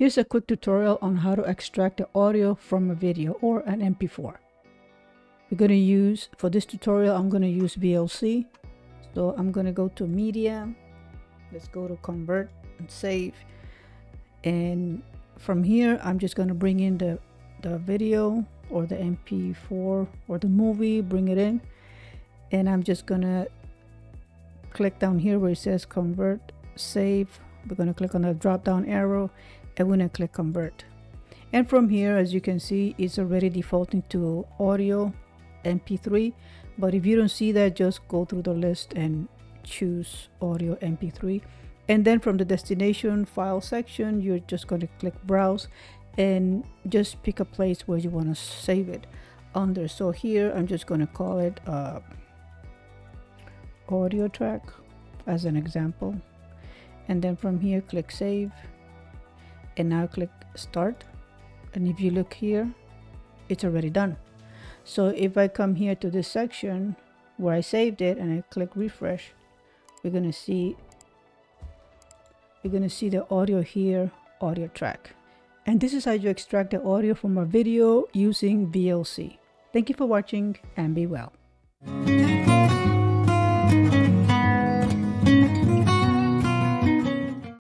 Here's a quick tutorial on how to extract the audio from a video or an MP4. We're going to use, for this tutorial, I'm going to use VLC. So I'm going to go to Media. Let's go to Convert and Save. And from here, I'm just going to bring in the video or the MP4 or the movie, bring it in. And I'm just going to click down here where it says Convert, Save. We're going to click on the drop down arrow and we're going to click Convert. And from here, as you can see, it's already defaulting to audio MP3. But if you don't see that, just go through the list and choose audio MP3. And then from the destination file section, you're just going to click Browse and just pick a place where you want to save it under. So here, I'm just going to call it audio track as an example. And then from here, click Save. And now click Start. And if you look here, it's already done. So if I come here to this section where I saved it and I click Refresh, we're going to see the audio here, audio track. And this is how you extract the audio from a video using VLC. Thank you for watching and be well.